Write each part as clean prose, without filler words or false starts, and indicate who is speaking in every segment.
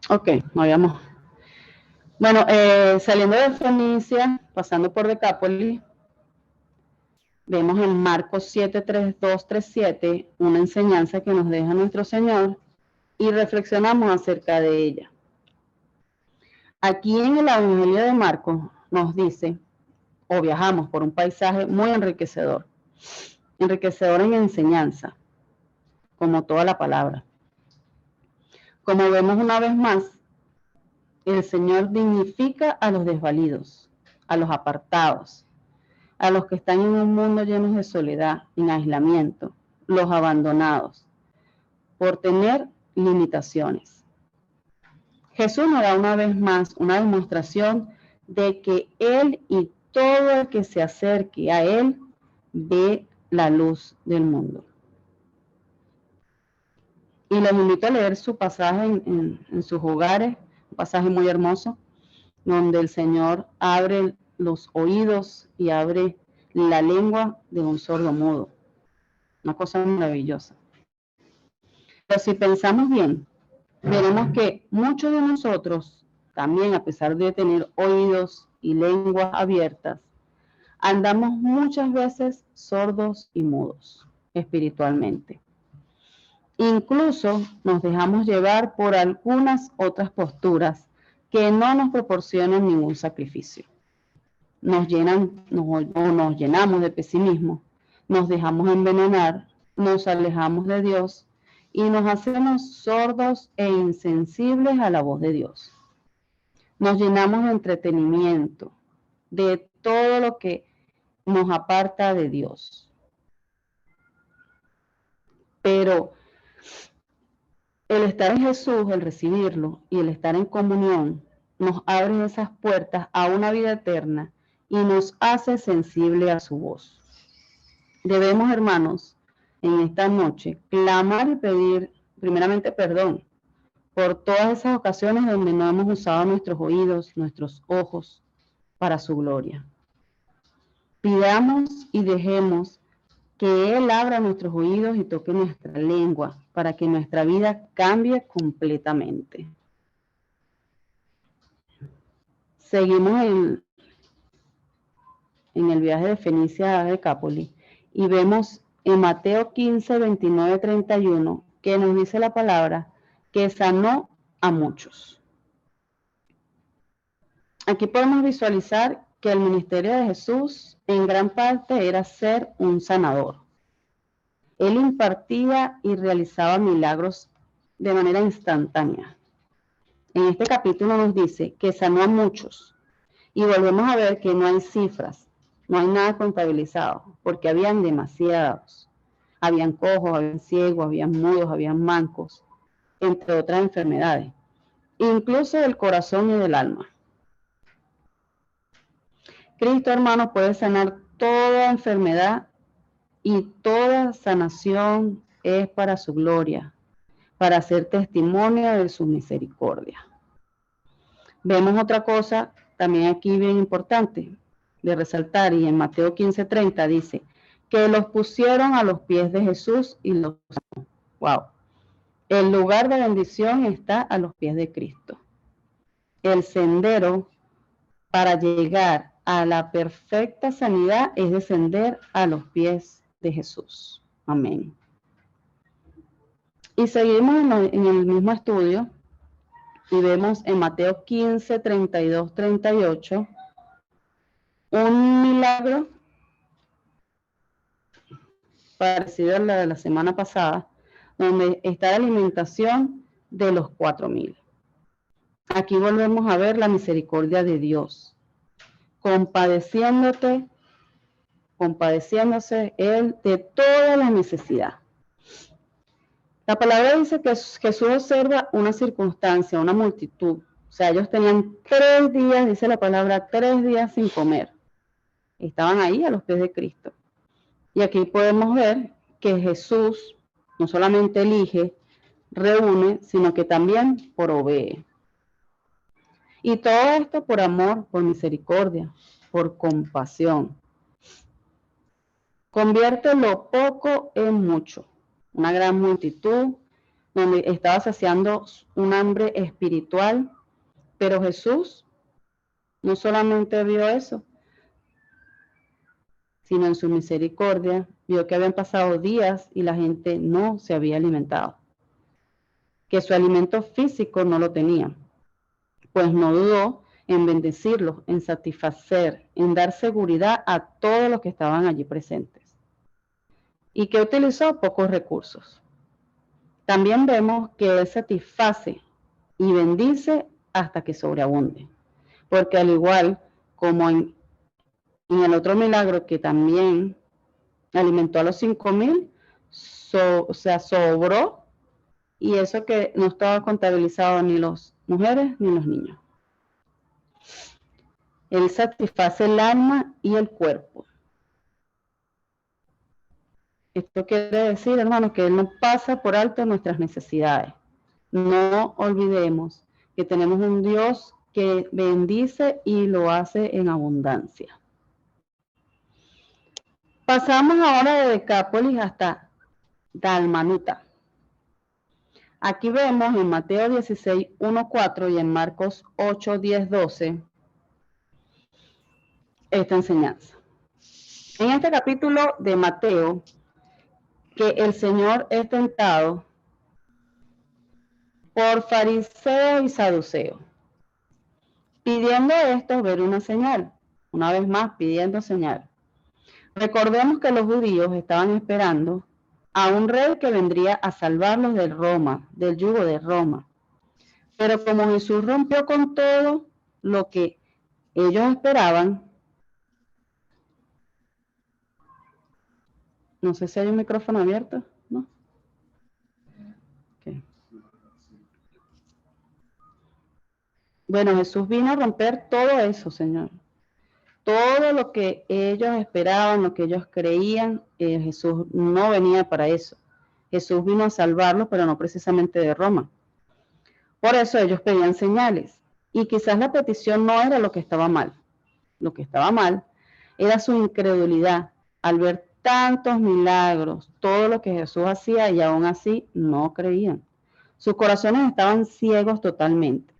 Speaker 1: Ok, no habíamos. Bueno, saliendo de Fenicia, pasando por Decápolis, vemos en Marcos 7:32-37 una enseñanza que nos deja nuestro Señor y reflexionamos acerca de ella. Aquí en el Evangelio de Marcos nos dice, o viajamos por un paisaje muy enriquecedor en enseñanza, como toda la palabra. Como vemos una vez más, el Señor dignifica a los desvalidos, a los apartados, a los que están en un mundo lleno de soledad, en aislamiento, los abandonados, por tener limitaciones. Jesús nos da una vez más una demostración de que Él y todo el que se acerque a Él ve la luz del mundo. Y les invito a leer su pasaje en sus hogares, un pasaje muy hermoso, donde el Señor abre los oídos y abre la lengua de un sordo mudo. Una cosa maravillosa. Pero si pensamos bien, veremos que muchos de nosotros, también a pesar de tener oídos y lenguas abiertas, andamos muchas veces sordos y mudos espiritualmente. Incluso nos dejamos llevar por algunas otras posturas que no nos proporcionan ningún sacrificio. Nos llenamos de pesimismo, nos dejamos envenenar, nos alejamos de Dios y nos hacemos sordos e insensibles a la voz de Dios. Nos llenamos de entretenimiento, de todo lo que nos aparta de Dios. Pero el estar en Jesús, el recibirlo y el estar en comunión, nos abre esas puertas a una vida eterna y nos hace sensible a su voz. Debemos, hermanos, en esta noche, clamar y pedir primeramente perdón por todas esas ocasiones donde no hemos usado nuestros oídos, nuestros ojos para su gloria. Pidamos y dejemos que Él abra nuestros oídos y toque nuestra lengua para que nuestra vida cambie completamente. Seguimos en el viaje de Fenicia a Decápolis y vemos en Mateo 15, 29, 31 que nos dice la palabra que sanó a muchos. Aquí podemos visualizar que el ministerio de Jesús en gran parte era ser un sanador. Él impartía y realizaba milagros de manera instantánea. En este capítulo nos dice que sanó a muchos y volvemos a ver que no hay cifras, no hay nada contabilizado, porque habían demasiados. Habían cojos, habían ciegos, habían mudos, habían mancos, entre otras enfermedades, incluso del corazón y del alma. Cristo, hermano, puede sanar toda enfermedad y toda sanación es para su gloria, para hacer testimonio de su misericordia. Vemos otra cosa también aquí bien importante de resaltar, y en Mateo 15:30 dice que los pusieron a los pies de Jesús y los sanó. Wow. El lugar de bendición está a los pies de Cristo. El sendero para llegar a la perfecta sanidad es descender a los pies de Jesús. Amén. Y seguimos en el mismo estudio y vemos en Mateo 15, 32, 38 un milagro parecido a la de la semana pasada, donde está la alimentación de los 4,000. Aquí volvemos a ver la misericordia de Dios, compadeciéndose Él de toda la necesidad. La palabra dice que Jesús observa una circunstancia, una multitud. O sea, ellos tenían 3 días, dice la palabra, 3 días sin comer. Estaban ahí a los pies de Cristo. Y aquí podemos ver que Jesús no solamente elige, reúne, sino que también provee. Y todo esto por amor, por misericordia, por compasión. Convierte lo poco en mucho. Una gran multitud donde estaba saciando un hambre espiritual, pero Jesús no solamente vio eso, sino en su misericordia vio que habían pasado días y la gente no se había alimentado, que su alimento físico no lo tenía, pues no dudó en bendecirlos, en satisfacer, en dar seguridad a todos los que estaban allí presentes, y que utilizó pocos recursos. También vemos que Él satisface y bendice hasta que sobreabunde, porque al igual como en el otro milagro que también alimentó a los 5,000, o sea, sobró, y eso que no estaba contabilizado ni las mujeres ni los niños. Él satisface el alma y el cuerpo. Esto quiere decir, hermanos, que Él no pasa por alto nuestras necesidades. No olvidemos que tenemos un Dios que bendice y lo hace en abundancia. Pasamos ahora de Decápolis hasta Dalmanuta. Aquí vemos en Mateo 16, 1, 4 y en Marcos 8, 10, 12 esta enseñanza. En este capítulo de Mateo, que el Señor es tentado por fariseos y saduceos, pidiendo a estos ver una señal, una vez más pidiendo señal. Recordemos que los judíos estaban esperando a un rey que vendría a salvarlos de Roma, del yugo de Roma. Pero como Jesús rompió con todo lo que ellos esperaban, no sé si hay un micrófono abierto, ¿no? Okay. Bueno, Jesús vino a romper todo eso, Señor. Todo lo que ellos esperaban, lo que ellos creían, Jesús no venía para eso. Jesús vino a salvarlos, pero no precisamente de Roma. Por eso ellos pedían señales. Y quizás la petición no era lo que estaba mal. Lo que estaba mal era su incredulidad al ver tantos milagros, todo lo que Jesús hacía, y aún así no creían. Sus corazones estaban ciegos totalmente.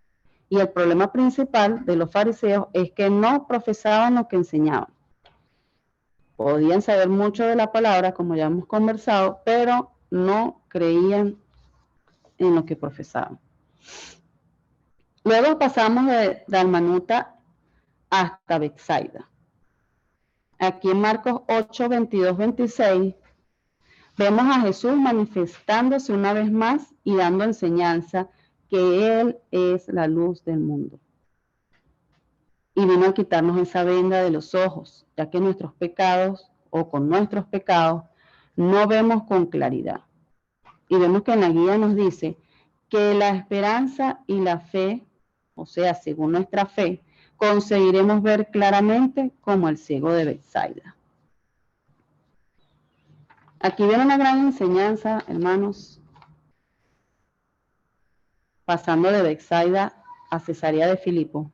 Speaker 1: Y el problema principal de los fariseos es que no profesaban lo que enseñaban. Podían saber mucho de la palabra, como ya hemos conversado, pero no creían en lo que profesaban. Luego pasamos de Dalmanuta hasta Betsaida. Aquí en Marcos 8, 22, 26, vemos a Jesús manifestándose una vez más y dando enseñanza que Él es la luz del mundo. Y vino a quitarnos esa venda de los ojos, ya que nuestros pecados, o con nuestros pecados, no vemos con claridad. Y vemos que en la guía nos dice que la esperanza y la fe, o sea, según nuestra fe, conseguiremos ver claramente como el ciego de Betsaida. Aquí viene una gran enseñanza, hermanos, pasando de Betsaida a Cesarea de Filipo,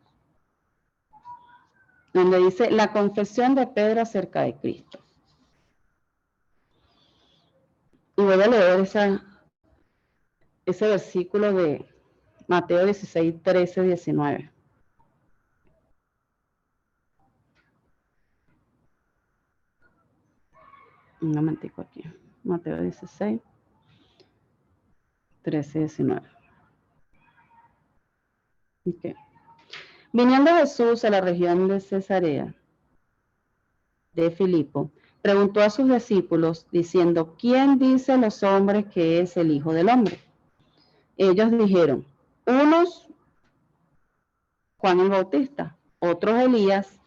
Speaker 1: donde dice la confesión de Pedro acerca de Cristo. Y voy a leer ese versículo de Mateo 16, 13, 19. Un momentico aquí. Mateo 16, 13, 19. Okay. Viniendo Jesús a la región de Cesarea de Filipo, preguntó a sus discípulos diciendo, ¿quién dicen los hombres que es el Hijo del Hombre? Ellos dijeron, unos Juan el Bautista, otros Elías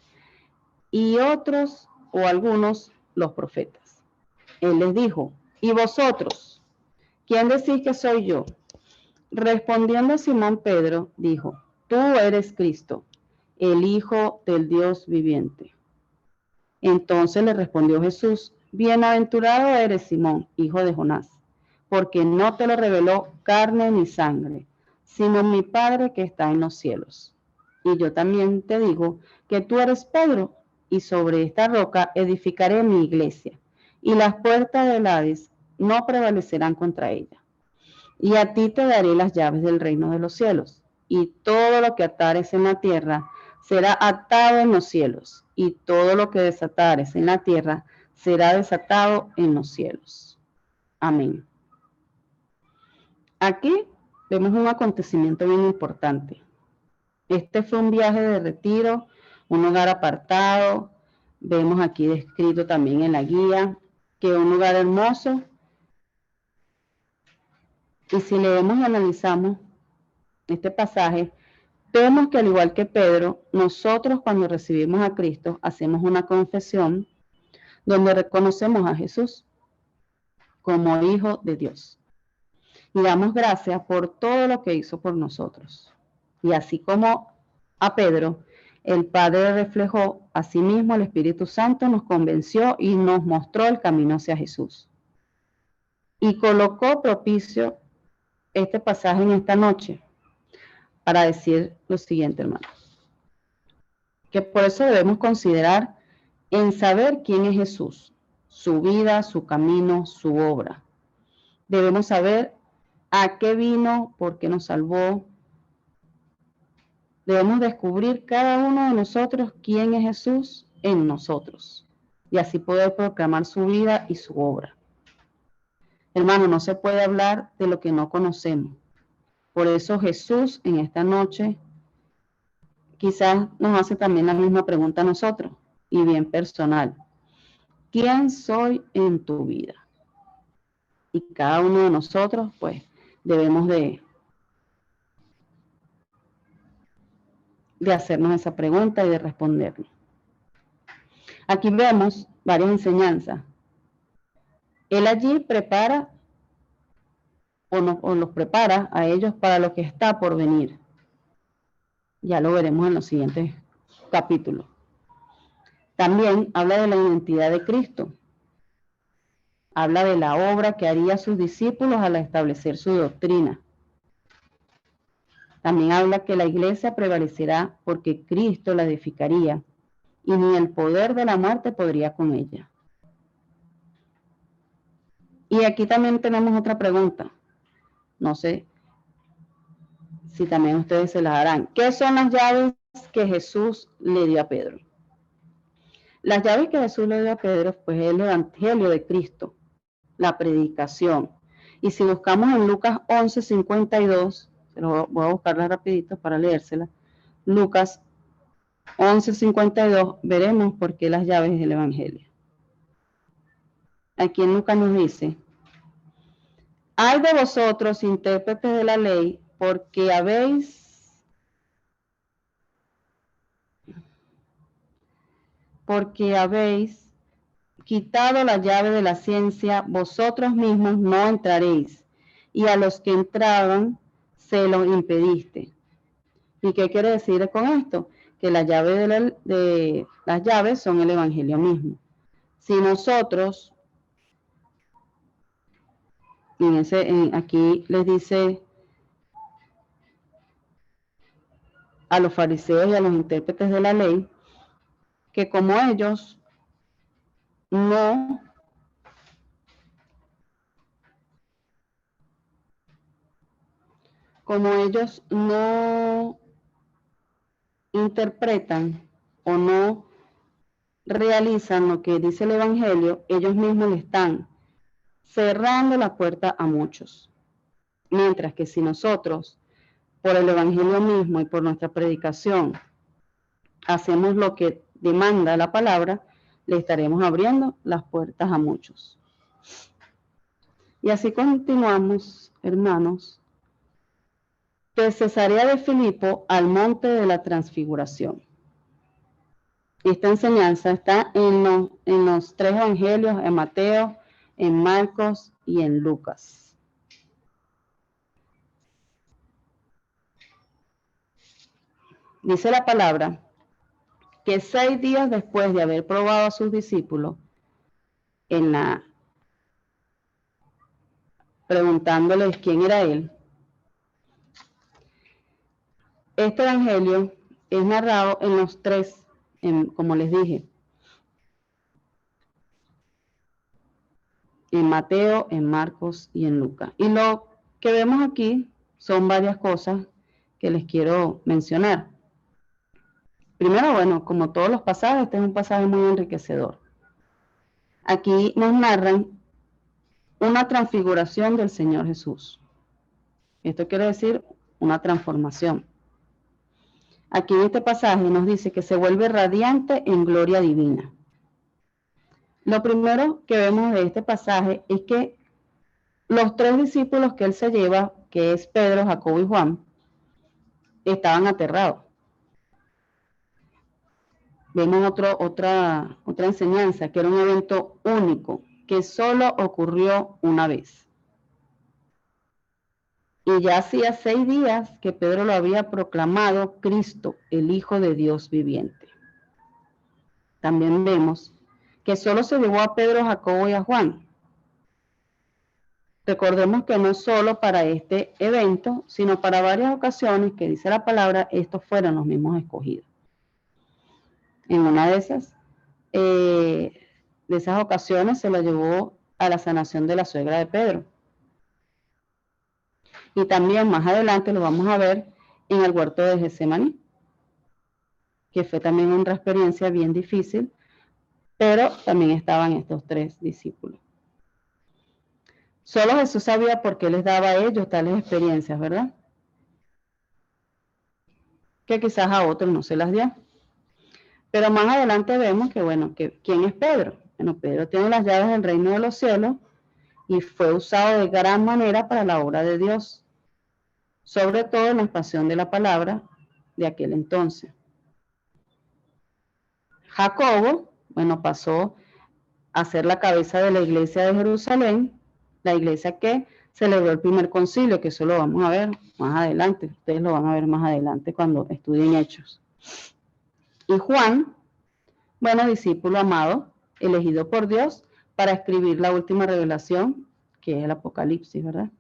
Speaker 1: y otros o algunos los profetas. Él les dijo, ¿y vosotros? ¿Quién decís que soy yo? Respondiendo Simón Pedro, dijo, tú eres Cristo, el Hijo del Dios viviente. Entonces le respondió Jesús, bienaventurado eres Simón, hijo de Jonás, porque no te lo reveló carne ni sangre, sino mi Padre que está en los cielos. Y yo también te digo que tú eres Pedro, y sobre esta roca edificaré mi iglesia, y las puertas del Hades no prevalecerán contra ella. Y a ti te daré las llaves del reino de los cielos. Y todo lo que atares en la tierra será atado en los cielos. Y todo lo que desatares en la tierra será desatado en los cielos. Amén. Aquí vemos un acontecimiento bien importante. Este fue un viaje de retiro, un lugar apartado. Vemos aquí descrito también en la guía que un lugar hermoso. Y si leemos y analizamos este pasaje, vemos que al igual que Pedro, nosotros cuando recibimos a Cristo hacemos una confesión donde reconocemos a Jesús como Hijo de Dios. Y damos gracias por todo lo que hizo por nosotros. Y así como a Pedro, el Padre reflejó, asimismo el Espíritu Santo nos convenció y nos mostró el camino hacia Jesús. Y colocó propicio este pasaje en esta noche para decir lo siguiente, hermano. Que por eso debemos considerar en saber quién es Jesús, su vida, su camino, su obra. Debemos saber a qué vino, por qué nos salvó. Debemos descubrir cada uno de nosotros quién es Jesús en nosotros y así poder proclamar su vida y su obra. Hermano, no se puede hablar de lo que no conocemos. Por eso Jesús en esta noche quizás nos hace también la misma pregunta a nosotros y bien personal. ¿Quién soy en tu vida? Y cada uno de nosotros pues debemos de hacernos esa pregunta y de responderla. Aquí vemos varias enseñanzas. Él allí prepara o los prepara a ellos para lo que está por venir. Ya lo veremos en los siguientes capítulos. También habla de la identidad de Cristo. Habla de la obra que haría sus discípulos al establecer su doctrina. También habla que la iglesia prevalecerá porque Cristo la edificaría y ni el poder de la muerte podría con ella. Y aquí también tenemos otra pregunta. No sé si también ustedes se las harán. ¿Qué son las llaves que Jesús le dio a Pedro? Las llaves que Jesús le dio a Pedro pues es el Evangelio de Cristo, la predicación. Y si buscamos en Lucas 11:52, se lo voy a buscarla rapidito para leérsela. Lucas 11:52, veremos por qué las llaves del Evangelio. Aquí en Lucas nos dice: ay de vosotros, intérpretes de la ley, porque habéis quitado la llave de la ciencia, vosotros mismos no entraréis, y a los que entraban se lo impediste. ¿Y qué quiere decir con esto? Que la llave las llaves son el Evangelio mismo. Si nosotros, aquí les dice a los fariseos y a los intérpretes de la ley, que como ellos no interpretan o no realizan lo que dice el Evangelio, ellos mismos le están cerrando la puerta a muchos. Mientras que si nosotros, por el Evangelio mismo y por nuestra predicación, hacemos lo que demanda la palabra, le estaremos abriendo las puertas a muchos. Y así continuamos, hermanos, de Cesarea de Filipo al monte de la transfiguración. Esta enseñanza está en los tres evangelios, en Mateo, en Marcos y en Lucas. Dice la palabra que 6 días después de haber probado a sus discípulos, preguntándoles quién era él, este evangelio es narrado en los tres, como les dije, en Mateo, en Marcos y en Lucas. Y lo que vemos aquí son varias cosas que les quiero mencionar. Primero, bueno, como todos los pasajes, este es un pasaje muy enriquecedor. Aquí nos narran una transfiguración del Señor Jesús. Esto quiere decir una transformación. Aquí en este pasaje nos dice que se vuelve radiante en gloria divina. Lo primero que vemos de este pasaje es que los tres discípulos que él se lleva, que es Pedro, Jacobo y Juan, estaban aterrados. Vemos otra enseñanza, que era un evento único, que solo ocurrió una vez. Y ya hacía 6 días que Pedro lo había proclamado Cristo, el Hijo de Dios viviente. También vemos que solo se llevó a Pedro, Jacobo y a Juan. Recordemos que no solo para este evento, sino para varias ocasiones que dice la palabra, estos fueron los mismos escogidos. En una de esas ocasiones se lo llevó a la sanación de la suegra de Pedro. Y también más adelante lo vamos a ver en el huerto de Getsemaní, que fue también una experiencia bien difícil, pero también estaban estos 3 discípulos. Solo Jesús sabía por qué les daba a ellos tales experiencias, ¿verdad? Que quizás a otros no se las dio. Pero más adelante vemos que, bueno, ¿quién es Pedro? Bueno, Pedro tiene las llaves del reino de los cielos y fue usado de gran manera para la obra de Dios, sobre todo en la expansión de la palabra de aquel entonces. Jacobo, bueno, pasó a ser la cabeza de la iglesia de Jerusalén, la iglesia que celebró el primer concilio, que eso lo vamos a ver más adelante, ustedes lo van a ver más adelante cuando estudien Hechos. Y Juan, bueno, discípulo amado, elegido por Dios para escribir la última revelación, que es el Apocalipsis, ¿verdad?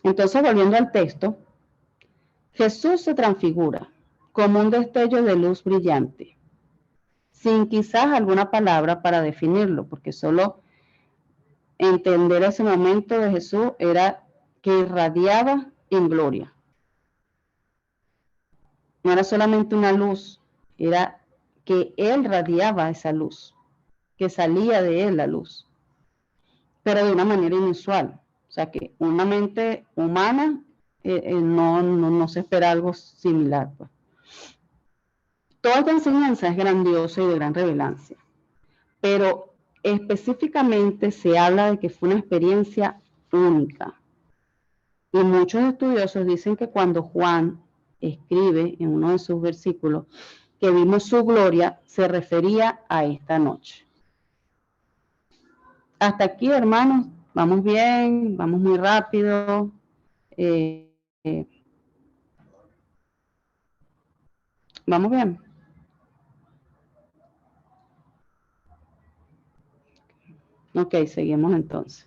Speaker 1: Entonces, volviendo al texto, Jesús se transfigura como un destello de luz brillante, sin quizás alguna palabra para definirlo, porque solo entender ese momento de Jesús era que irradiaba en gloria. No era solamente una luz, era que Él radiaba esa luz, que salía de Él la luz, pero de una manera inusual. O sea que una mente humana no se espera algo similar, pues. Toda esta enseñanza es grandiosa y de gran relevancia, pero específicamente se habla de que fue una experiencia única. Y muchos estudiosos dicen que cuando Juan escribe en uno de sus versículos que vimos su gloria, se refería a esta noche. Hasta aquí, hermanos, vamos bien, vamos muy rápido. Vamos bien. Ok, seguimos entonces.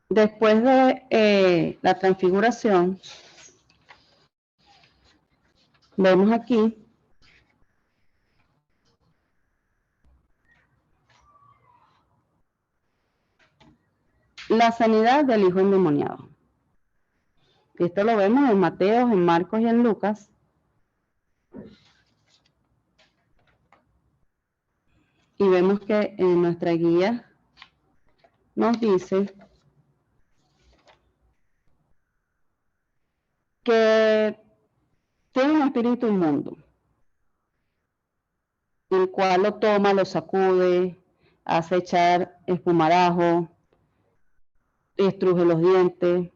Speaker 1: Después de la transfiguración, vemos aquí la sanidad del hijo endemoniado. Esto lo vemos en Mateo, en Marcos y en Lucas. Y vemos que en nuestra guía nos dice que tiene un espíritu inmundo, el cual lo toma, lo sacude, hace echar espumarajo, estruje los dientes.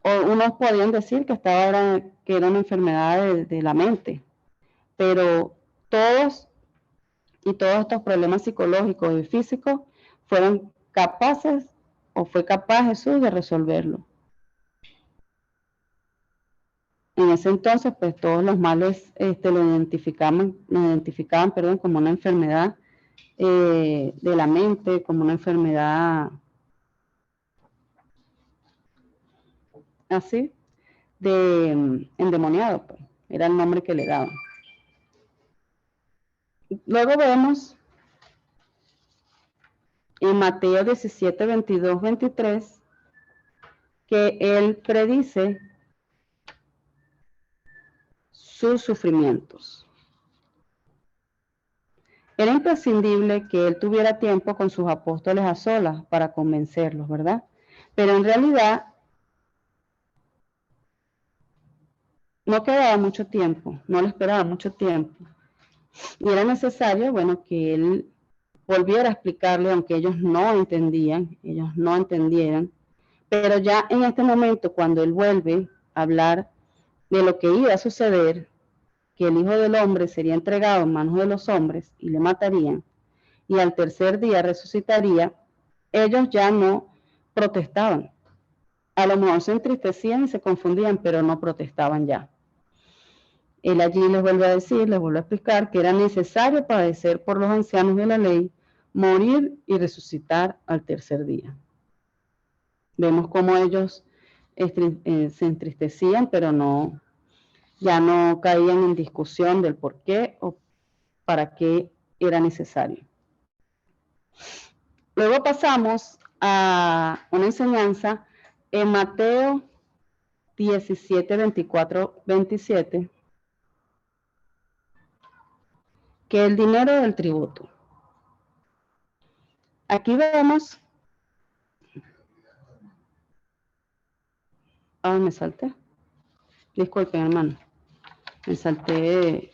Speaker 1: O unos podían decir que era una enfermedad de la mente, pero todos estos problemas psicológicos y físicos fueron capaces o fue capaz Jesús de resolverlo. En ese entonces, pues todos los males lo identificaban, como una enfermedad de la mente, como una enfermedad así, de endemoniado, pues, era el nombre que le daban. Luego vemos en Mateo 17, 22, 23, que él predice sus sufrimientos. Era imprescindible que él tuviera tiempo con sus apóstoles a solas para convencerlos, ¿verdad? Pero en realidad no quedaba mucho tiempo, no le esperaba mucho tiempo. Y era necesario, bueno, que él volviera a explicarle, aunque ellos no entendieran. Pero ya en este momento, cuando él vuelve a hablar de lo que iba a suceder, que el Hijo del Hombre sería entregado en manos de los hombres y le matarían, y al tercer día resucitaría, ellos ya no protestaban. A lo mejor se entristecían y se confundían, pero no protestaban ya. Él allí les vuelve a decir, les vuelve a explicar que era necesario padecer por los ancianos de la ley, morir y resucitar al tercer día. Vemos cómo ellos se entristecían, pero ya no caían en discusión del por qué o para qué era necesario. Luego pasamos a una enseñanza en Mateo 17, 24, 27, que el dinero del tributo. Aquí vemos, me salté, disculpen hermano, me salté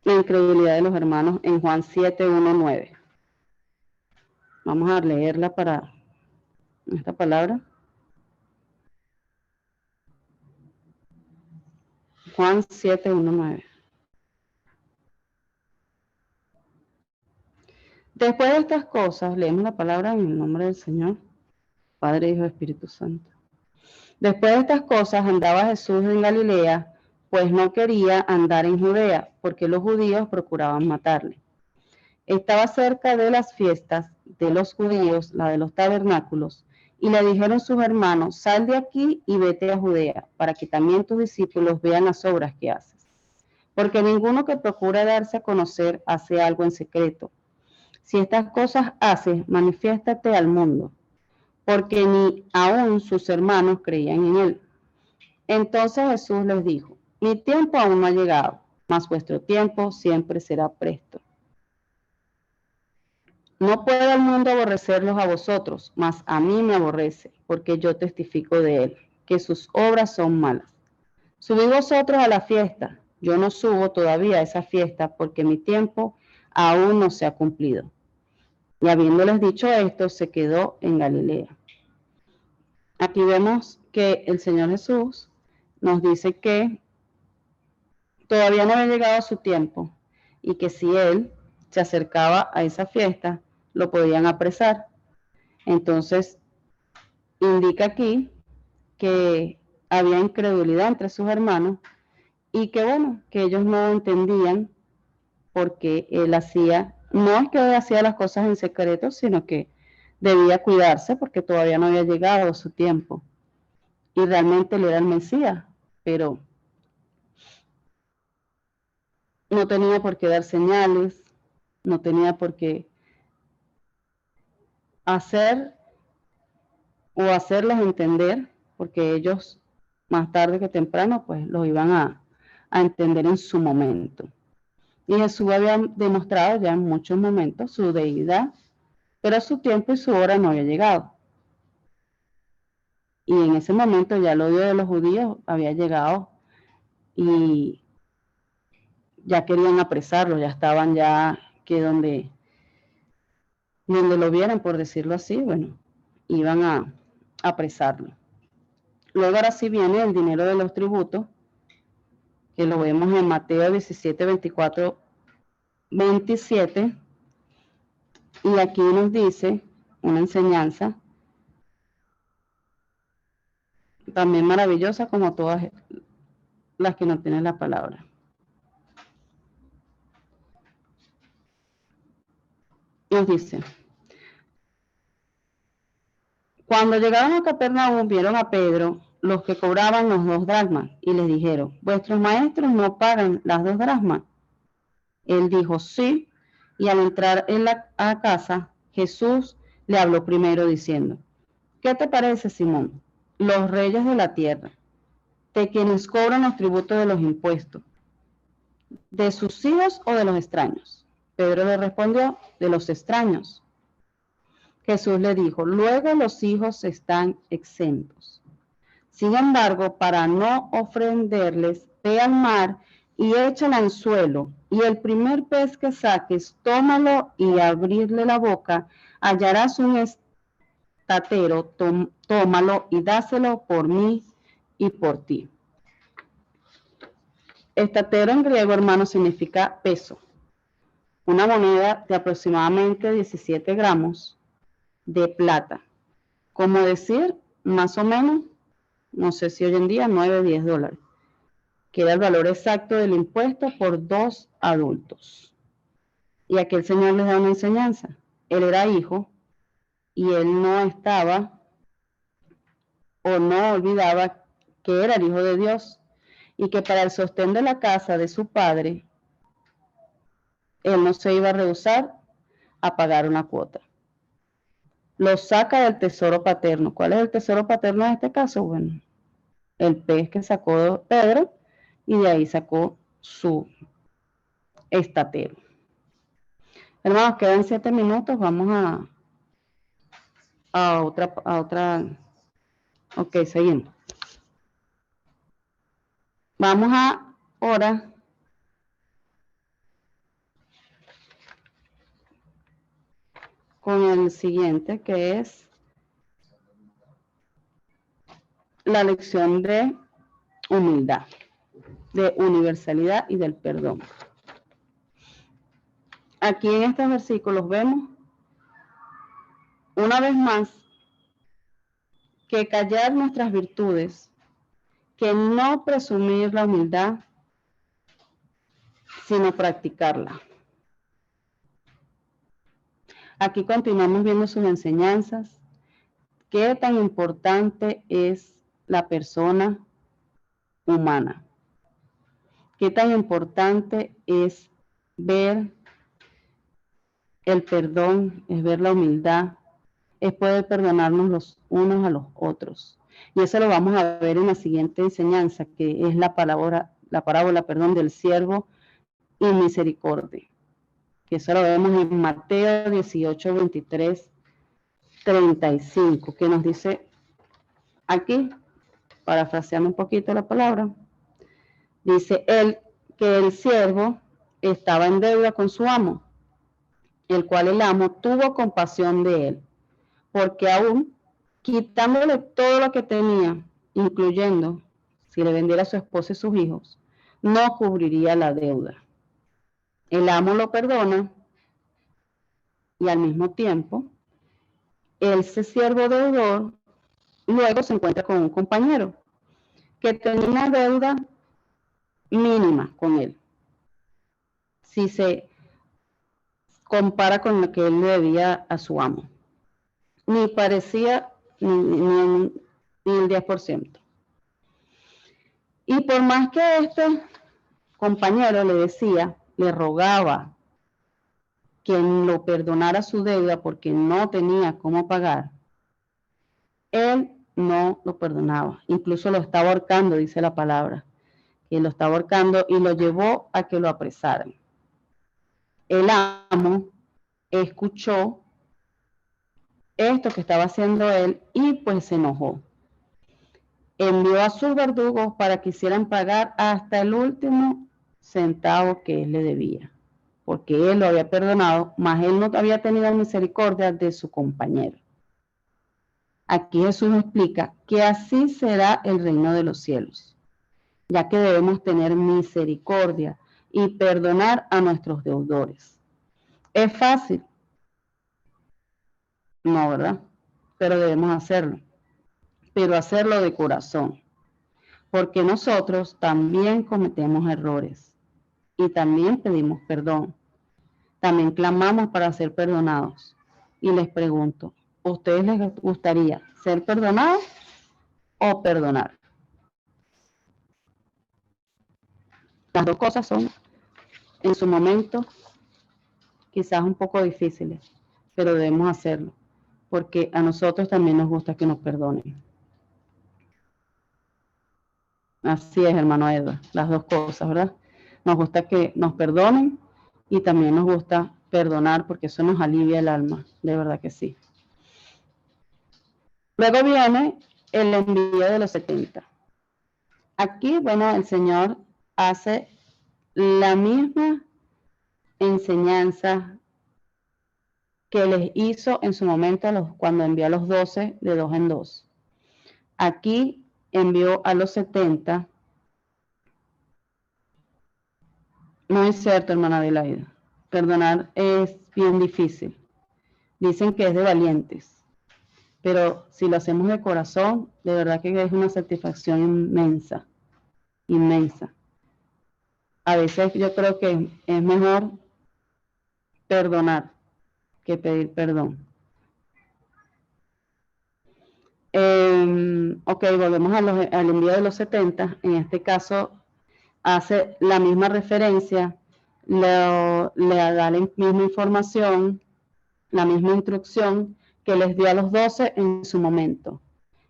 Speaker 1: la incredulidad de los hermanos en Juan 7, 1, 9. Vamos a leerla para esta palabra. Juan 7, 1, 9. Después de estas cosas, leemos la palabra en el nombre del Señor, Padre, Hijo y Espíritu Santo. Después de estas cosas andaba Jesús en Galilea, pues no quería andar en Judea, porque los judíos procuraban matarle. Estaba cerca de las fiestas de los judíos, la de los tabernáculos, y le dijeron sus hermanos, sal de aquí y vete a Judea, para que también tus discípulos vean las obras que haces. Porque ninguno que procura darse a conocer hace algo en secreto. Si estas cosas haces, manifiéstate al mundo, porque ni aun sus hermanos creían en él. Entonces Jesús les dijo, mi tiempo aún no ha llegado, mas vuestro tiempo siempre será presto. No puede el mundo aborrecerlos a vosotros, mas a mí me aborrece, porque yo testifico de él, que sus obras son malas. Subid vosotros a la fiesta, yo no subo todavía a esa fiesta, porque mi tiempo aún no se ha cumplido. Y habiéndoles dicho esto, se quedó en Galilea. Aquí vemos que el Señor Jesús nos dice que todavía no había llegado su tiempo y que si él se acercaba a esa fiesta, lo podían apresar. Entonces, indica aquí que había incredulidad entre sus hermanos y que bueno, que ellos no entendían por qué él hacía, no es que hacía las cosas en secreto, sino que debía cuidarse porque todavía no había llegado su tiempo. Y realmente él era el Mesías, pero no tenía por qué dar señales, no tenía por qué hacer o hacerles entender, porque ellos más tarde que temprano pues los iban a entender en su momento. Y Jesús había demostrado ya en muchos momentos su deidad, pero su tiempo y su hora no había llegado. Y en ese momento ya el odio de los judíos había llegado y ya querían apresarlo, ya estaban ya que donde lo vieran, por decirlo así, bueno, iban a apresarlo. Luego ahora sí viene el dinero de los tributos, que lo vemos en Mateo 17, 24, 27, y aquí nos dice una enseñanza también maravillosa como todas las que nos tienen la palabra. Nos dice, cuando llegaron a Capernaum vieron a Pedro, los que cobraban los 2 dracmas, y les dijeron, ¿vuestros maestros no pagan las 2 dracmas? Él dijo, sí, Y al entrar a casa, Jesús le habló primero diciendo: ¿qué te parece, Simón? Los reyes de la tierra, de quienes cobran los tributos de los impuestos, ¿de sus hijos o de los extraños? Pedro le respondió: de los extraños. Jesús le dijo: luego los hijos están exentos. Sin embargo, para no ofenderles, ve al mar y echa el anzuelo, y el primer pez que saques, tómalo y abrirle la boca, hallarás un estatero, tómalo y dáselo por mí y por ti. Estatero en griego, hermano, significa peso. Una moneda de aproximadamente 17 gramos de plata. Como decir, más o menos, no sé si hoy en día, 9, 10 dólares. Que era el valor exacto del impuesto por 2 adultos. Y aquí el Señor les da una enseñanza. Él era hijo y él no estaba o no olvidaba que era el hijo de Dios y que para el sostén de la casa de su padre, él no se iba a rehusar a pagar una cuota. Lo saca del tesoro paterno. ¿Cuál es el tesoro paterno en este caso? Bueno, el pez que sacó Pedro y de ahí sacó su estatero. Hermanos, quedan 7 minutos. Vamos a otra. Ok, seguimos. Vamos ahora con el siguiente, que es la lección de humildad, de universalidad y del perdón. Aquí en estos versículos vemos una vez más que callar nuestras virtudes, que no presumir la humildad, sino practicarla. Aquí continuamos viendo sus enseñanzas. Qué tan importante es la persona humana. Qué tan importante es ver el perdón, es ver la humildad, es poder perdonarnos los unos a los otros. Y eso lo vamos a ver en la siguiente enseñanza, que es la parábola, del siervo y misericordia. Que eso lo vemos en Mateo 18, 23, 35, que nos dice aquí, parafraseando un poquito la palabra, dice que el siervo estaba en deuda con su amo, el cual el amo tuvo compasión de él, porque aún quitándole todo lo que tenía, incluyendo si le vendiera a su esposa y sus hijos, no cubriría la deuda. El amo lo perdona y al mismo tiempo, ese siervo deudor luego se encuentra con un compañero que tenía una deuda mínima con él. Si se compara con lo que él le debía a su amo. Ni parecía ni el 10%. Y por más que este compañero le decía, le rogaba que lo perdonara su deuda porque no tenía cómo pagar, él no lo perdonaba. Incluso lo estaba ahorcando, dice la palabra. Que lo estaba ahorcando y lo llevó a que lo apresaran. El amo escuchó esto que estaba haciendo él y pues se enojó. Envió a sus verdugos para que hicieran pagar hasta el último centavo que él le debía, porque él lo había perdonado, mas él no había tenido misericordia de su compañero. Aquí Jesús explica que así será el reino de los cielos, ya que debemos tener misericordia y perdonar a nuestros deudores. ¿Es fácil? No, ¿verdad? Pero debemos hacerlo. Pero hacerlo de corazón, porque nosotros también cometemos errores y también pedimos perdón. También clamamos para ser perdonados. Y les pregunto, ¿a ustedes les gustaría ser perdonados o perdonar? Las dos cosas son, en su momento, quizás un poco difíciles, pero debemos hacerlo, porque a nosotros también nos gusta que nos perdonen. Así es, hermano Edward, las dos cosas, ¿verdad? Nos gusta que nos perdonen y también nos gusta perdonar porque eso nos alivia el alma, de verdad que sí. Luego viene el envío de los 70. Aquí, bueno, el Señor hace la misma enseñanza que les hizo en su momento cuando envió a los 12 de 2 en 2. Aquí envió a los 70. No es cierto, hermana Adelaida. Perdonar es bien difícil. Dicen que es de valientes. Pero si lo hacemos de corazón, de verdad que es una satisfacción inmensa. Inmensa. A veces yo creo que es mejor perdonar que pedir perdón. Ok, volvemos al envío de los 70. En este caso, hace la misma referencia, le da la misma información, la misma instrucción que les dio a los 12 en su momento.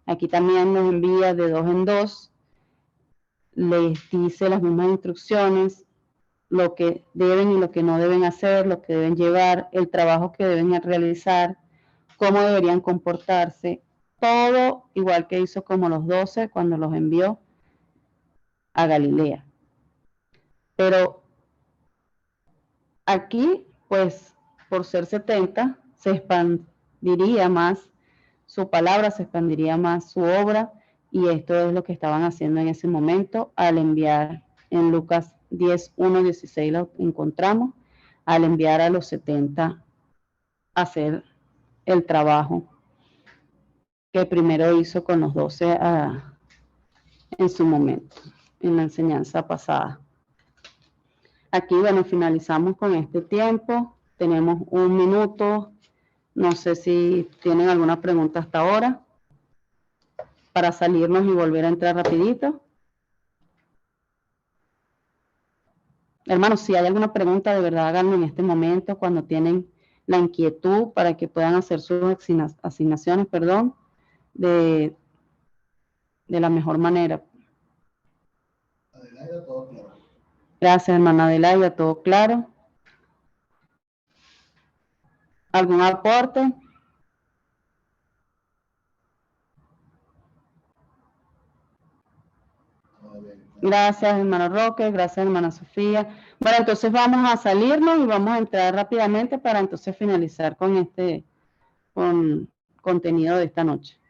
Speaker 1: Aquí también nos envía de 2 en 2, les dice las mismas instrucciones, lo que deben y lo que no deben hacer, lo que deben llevar, el trabajo que deben realizar, cómo deberían comportarse, todo igual que hizo como los 12 cuando los envió a Galilea. Pero aquí, pues, por ser 70, se expandiría más su palabra, se expandiría más su obra, y esto es lo que estaban haciendo en ese momento al enviar en Lucas 10, 1, 16 lo encontramos, al enviar a los 70 a hacer el trabajo que primero hizo con los 12 en su momento, en la enseñanza pasada. Aquí, bueno, finalizamos con este tiempo. Tenemos 1 minuto. No sé si tienen alguna pregunta hasta ahora para salirnos y volver a entrar rapidito. Hermanos, si hay alguna pregunta, de verdad háganlo en este momento cuando tienen la inquietud para que puedan hacer sus asignaciones, de la mejor manera.
Speaker 2: Adelaida, todo claro.
Speaker 1: Gracias, hermana Adelaida, todo claro. ¿Algún aporte? Gracias, hermano Roque, gracias, hermana Sofía. Bueno, entonces vamos a salirnos y vamos a entrar rápidamente para entonces finalizar con con contenido de esta noche.